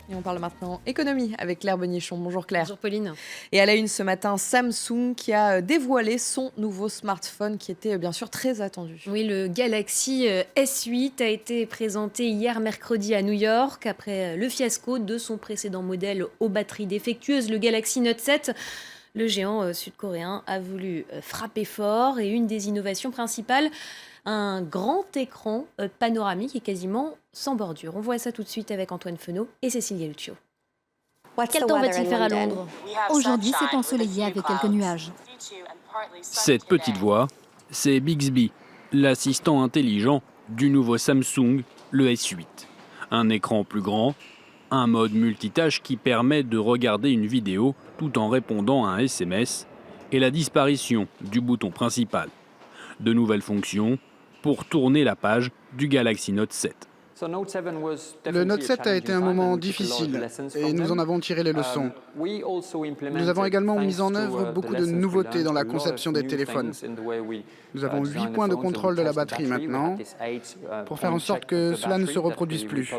Et on parle maintenant économie avec Claire Benichon. Bonjour Claire. Bonjour Pauline. Et à la une ce matin, Samsung qui a dévoilé son nouveau smartphone qui était bien sûr très attendu. Oui, le Galaxy S8 a été présenté hier mercredi à New York après le fiasco de son précédent modèle aux batteries défectueuses, le Galaxy Note 7. Le géant sud-coréen a voulu frapper fort et une des innovations principales, un grand écran panoramique et quasiment sans bordure. On voit ça tout de suite avec Antoine Fenot et Cécilia Luccio. Quel temps va-t-il faire à Londres ? Aujourd'hui, c'est ensoleillé avec quelques nuages. Cette petite voix, c'est Bixby, l'assistant intelligent du nouveau Samsung, le S8. Un écran plus grand, un mode multitâche qui permet de regarder une vidéo tout en répondant à un SMS et la disparition du bouton principal. De nouvelles fonctions pour tourner la page du Galaxy Note 7. Le Note 7 a été un moment difficile et nous en avons tiré les leçons. Nous avons également mis en œuvre beaucoup de nouveautés dans la conception des téléphones. Nous avons 8 points de contrôle de la batterie maintenant pour faire en sorte que cela ne se reproduise plus.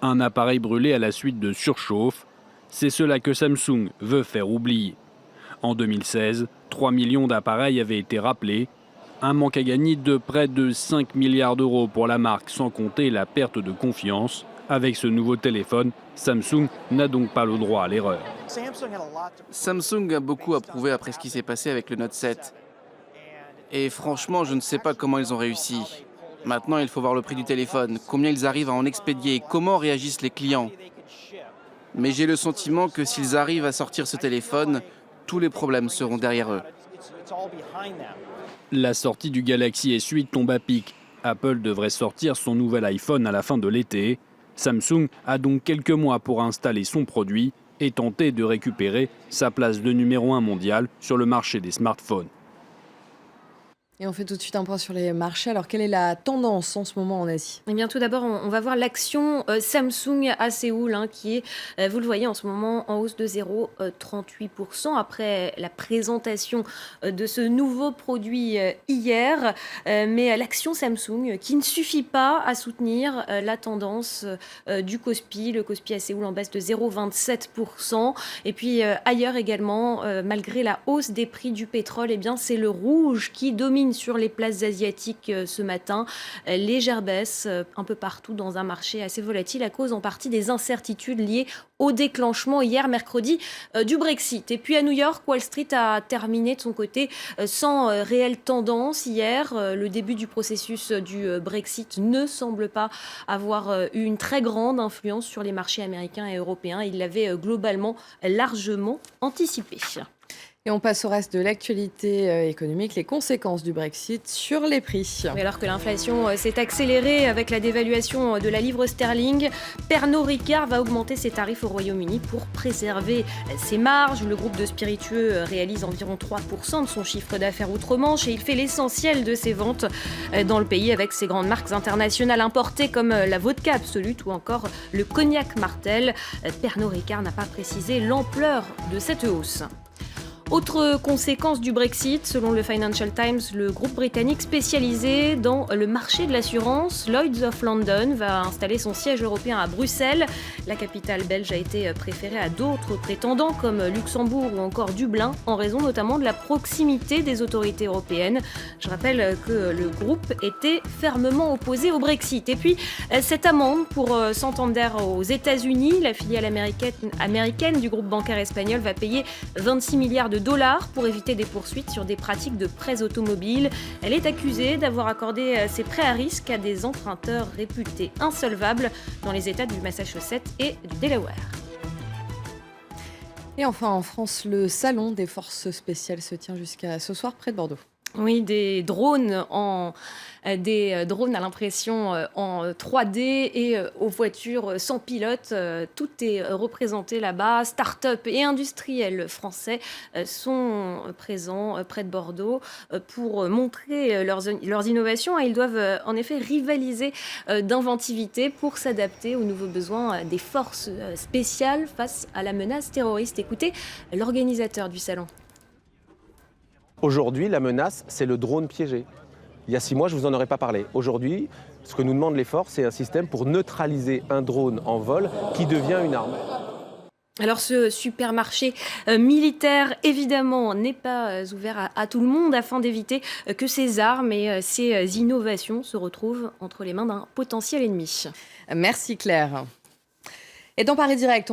Un appareil brûlé à la suite de surchauffe, c'est cela que Samsung veut faire oublier. En 2016, 3 millions d'appareils avaient été rappelés. Un manque à gagner de près de 5 milliards d'euros pour la marque, sans compter la perte de confiance. Avec ce nouveau téléphone, Samsung n'a donc pas le droit à l'erreur. Samsung a beaucoup approuvé après ce qui s'est passé avec le Note 7. Et franchement, je ne sais pas comment ils ont réussi. Maintenant, il faut voir le prix du téléphone, combien ils arrivent à en expédier, comment réagissent les clients. Mais j'ai le sentiment que s'ils arrivent à sortir ce téléphone, tous les problèmes seront derrière eux. La sortie du Galaxy S8 tombe à pic. Apple devrait sortir son nouvel iPhone à la fin de l'été. Samsung a donc quelques mois pour installer son produit et tenter de récupérer sa place de numéro 1 mondial sur le marché des smartphones. Et on fait tout de suite un point sur les marchés. Alors, quelle est la tendance en ce moment en Asie ? Eh bien, tout d'abord, on va voir l'action Samsung à Séoul, qui est, vous le voyez en ce moment, en hausse de 0,38% après la présentation de ce nouveau produit hier. Mais l'action Samsung qui ne suffit pas à soutenir la tendance du Kospi. Le Kospi à Séoul en baisse de 0,27%. Et puis ailleurs également, malgré la hausse des prix du pétrole, eh bien, c'est le rouge qui domine sur les places asiatiques ce matin. Légère baisse un peu partout dans un marché assez volatile à cause en partie des incertitudes liées au déclenchement hier mercredi du Brexit. Et puis à New York, Wall Street a terminé de son côté sans réelle tendance hier. Le début du processus du Brexit ne semble pas avoir eu une très grande influence sur les marchés américains et européens. Il l'avait globalement largement anticipé. Et on passe au reste de l'actualité économique, les conséquences du Brexit sur les prix. Et alors que l'inflation s'est accélérée avec la dévaluation de la livre sterling, Pernod Ricard va augmenter ses tarifs au Royaume-Uni pour préserver ses marges. Le groupe de spiritueux réalise environ 3% de son chiffre d'affaires outre-Manche et il fait l'essentiel de ses ventes dans le pays avec ses grandes marques internationales importées comme la vodka Absolute ou encore le cognac Martell. Pernod Ricard n'a pas précisé l'ampleur de cette hausse. Autre conséquence du Brexit, selon le Financial Times, le groupe britannique spécialisé dans le marché de l'assurance, Lloyd's of London, va installer son siège européen à Bruxelles. La capitale belge a été préférée à d'autres prétendants comme Luxembourg ou encore Dublin, en raison notamment de la proximité des autorités européennes. Je rappelle que le groupe était fermement opposé au Brexit. Et puis, cette amende pour Santander aux États-Unis, la filiale américaine du groupe bancaire espagnol va payer 26 milliards de dollars pour éviter des poursuites sur des pratiques de prêts automobiles. Elle est accusée d'avoir accordé ses prêts à risque à des emprunteurs réputés insolvables dans les États du Massachusetts et du Delaware. Et enfin, en France, le salon des forces spéciales se tient jusqu'à ce soir près de Bordeaux. Oui, des drones à l'impression en 3D et aux voitures sans pilote. Tout est représenté là-bas. Start-up et industriels français sont présents près de Bordeaux pour montrer leurs innovations. Ils doivent en effet rivaliser d'inventivité pour s'adapter aux nouveaux besoins des forces spéciales face à la menace terroriste. Écoutez l'organisateur du salon. Aujourd'hui, la menace, c'est le drone piégé. Il y a 6 mois, je ne vous en aurais pas parlé. Aujourd'hui, ce que nous demande les forces, c'est un système pour neutraliser un drone en vol qui devient une arme. Alors ce supermarché militaire, évidemment, n'est pas ouvert à tout le monde afin d'éviter que ces armes et ces innovations se retrouvent entre les mains d'un potentiel ennemi. Merci Claire. Et dans Paris Direct,